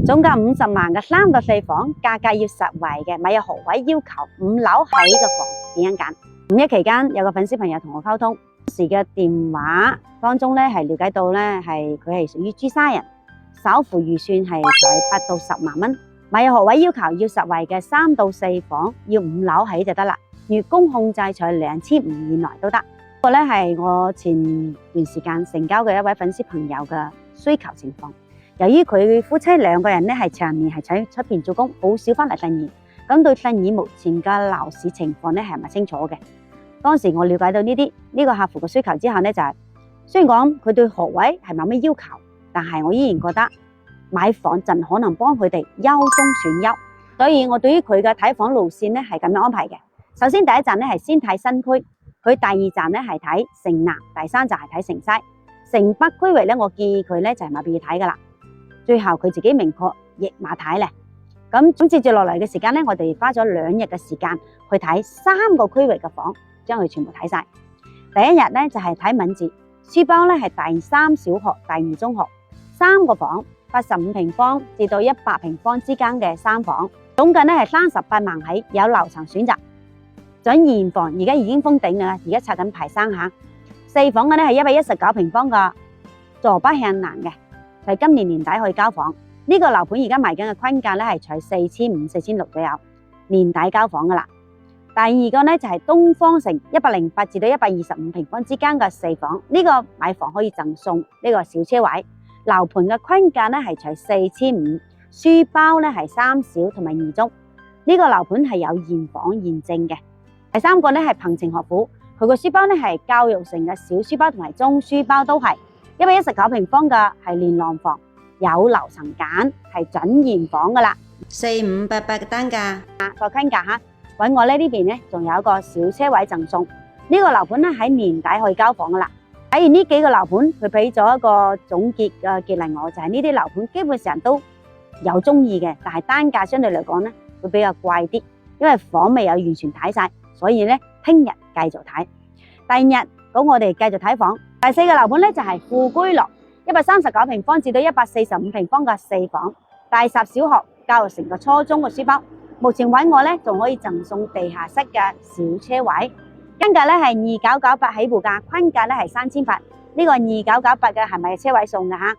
總價50萬嘅3到4房，價格要實惠嘅，買有學位要求5樓起嘅房，點樣揀？五一期間有個粉絲朋友同我溝通，當時嘅電話當中咧係了解到咧係佢係屬於珠沙人，首付預算係在8到10萬蚊，買有學位要求要實惠嘅3到4房，要5樓起就得啦，月供控制在2500以內都得。呢個咧係我前段時間成交嘅一位粉絲朋友嘅需求情況。由於佢夫妻2個人咧係長年係喺出邊做工，好少翻嚟漣漪，咁對漣漪目前嘅樓市情況咧係唔係清楚嘅。當時我了解到呢個客戶嘅需求之後咧，就係雖然講佢對學位係冇咩要求，但係我依然覺得買房盡可能幫佢哋優中選優，所以我對於佢嘅睇房路線咧係咁樣安排嘅。首先第一站咧係先睇新區，佢第二站咧係睇城南，第三站係睇城西。城北區域咧，我建議佢咧就係買俾佢睇噶啦。最後佢自己明確亦馬睇咧。咁接住落嚟嘅時間咧，我哋花咗2日嘅時間去睇3個區域嘅房，將佢全部睇晒。第一日咧就係睇敏捷書包咧，係第3小學、第2中學，3個房，85平方至到100平方之間嘅3房，總計咧係38萬起，有樓層選擇。準現房而家已經封頂啦，而家拆緊排生吓。4房嘅咧係119平方嘅，坐北向南嘅，係今年年底可以交房。呢個樓盤而家賣緊嘅均價咧係在4500、4600左右，年底交房噶啦。第二個咧就係東方城108至到125平方之間嘅4房，呢個買房可以贈送呢個小車位。樓盤嘅均價咧係在4500，書包咧係3小同埋2中。呢個樓盤係有現房現證嘅。第三個咧係鵬程學府，佢個書包咧係教育城嘅小書包同埋中書包都係119平方嘅，係連廊房，有樓層揀，係準現房噶啦，4588嘅單價，個均價吓，揾我呢邊咧仲有一個小車位贈送。呢個樓盤咧喺年底可以交房噶啦。睇完呢幾個樓盤，佢俾咗一個總結嘅結論我，就係呢啲樓盤基本上都有中意嘅，但係單價相對嚟講咧會比較貴啲，因為房未有完全睇晒，所以咧聽日繼續睇。第二日咁我哋繼續睇房。第4個樓盤咧就係富居樂，139平方至到145平方嘅4房，大十小學教育城嘅初中嘅書包。目前揾我咧仲可以贈送地下室嘅小車位，均價咧係2998起步價，均價咧係3800。呢個2998嘅係咪車位送嘅吓？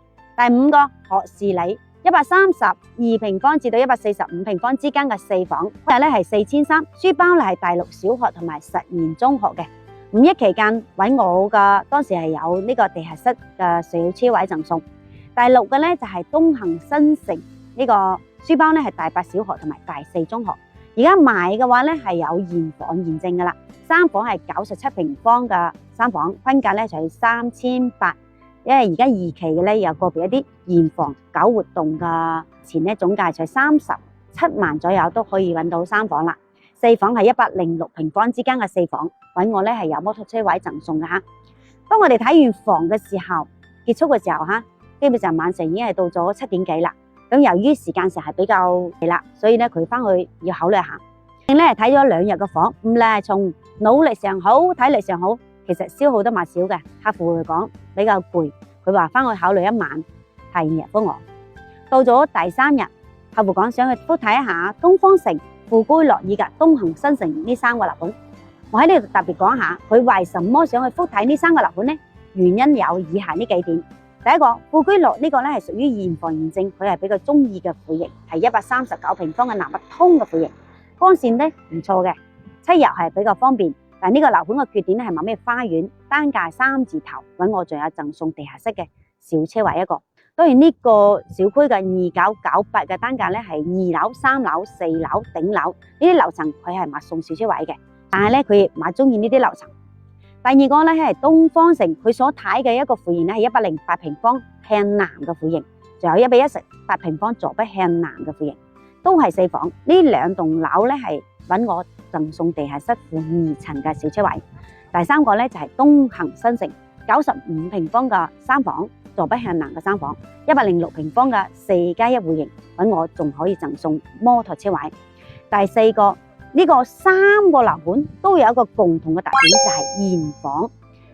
第5個學士里132平方至到145平方之間嘅4房，均價咧係4300，書包咧係第6小學同埋實驗中學嘅。五一期間揾我嘅，當時係有呢個地下室嘅小車位贈送。第6個咧就係東行新城，呢個書包咧係第8小學同埋第4中學。而家買嘅話咧係有現房現證噶啦，3房係97平方嘅3房，均價咧就係3800。因為而家2期嘅咧有個別一啲現房搞活動嘅錢咧，總價就係37萬左右都可以揾到3房啦。4房係106平方之間嘅4房，揾我咧係有摩托車位贈送嘅吓。當我哋睇完房嘅時候，結束嘅時候吓，基本上晚上已經係到咗7點幾啦。咁由於時間上係比較遲啦，所以咧佢翻去要考慮下。咧睇咗2日嘅房，咁咧從努力上好，體力上好，其實消耗得唔少嘅。客戶嚟講比較攰，佢話翻去考慮1晚，係2日方案。到咗第3日，客戶講想去都睇一下東方城、富居樂以及東行新城呢3個樓盤。我喺呢度特別講下，佢為什麼想去複睇呢3個樓盤呢？原因有以下呢幾點。第一個，富居樂呢個咧係屬於現房現證，佢係比較中意嘅戶型，係139平方嘅南北通嘅戶型，光線咧唔錯嘅，出入係比較方便。但呢個樓盤嘅缺點咧係冇咩花園，單價3字頭，揾我仲有贈送地下室嘅小車位一個。當然呢個小區嘅2998嘅單價咧係2樓、3樓、4樓、頂樓呢啲樓層佢係賣送小車位嘅，但係咧佢亦蠻中意呢啲樓層。第二個咧係東方城，佢所睇嘅一個戶型咧係108平方向南嘅戶型，仲有118平方坐北向南嘅戶型，都係4房。呢2棟樓咧係揾我贈送地下室負2層嘅小車位。第三個咧就係東行新城，95平方嘅3房，坐北向南嘅3房，106平方嘅4+1戶型，揾我仲可以贈送摩托車位。第4個。呢個3個樓盤都有一個共同嘅特點，就係現房，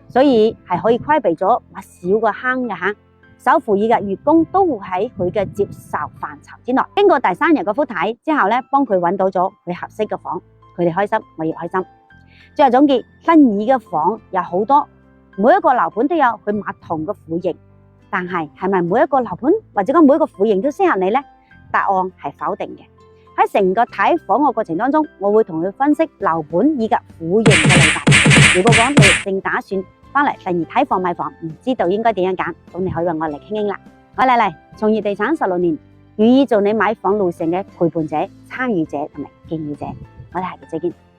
所以係可以規避咗少個坑嘅吓。首付爾嘅月供都會喺佢嘅接受範疇之內。經過第三日嘅復睇之後咧，幫佢揾到咗佢合適嘅房，佢哋開心，我亦開心。最後總結，新爾嘅房有好多，每一個樓盤都有佢唔同嘅戶型，但係咪每一個樓盤或者講每一個戶型都適合你呢？答案係否定嘅。喺成個睇房嘅過程當中，我會同佢分析樓盤以及戶型嘅理解。如果講你正打算翻嚟第二睇房買房，唔知道應該點樣揀，咁你可以揾我嚟傾傾啦。我麗麗從業地產16年，願意做你買房路上嘅陪伴者、參與者同埋建議者。我哋下期再見。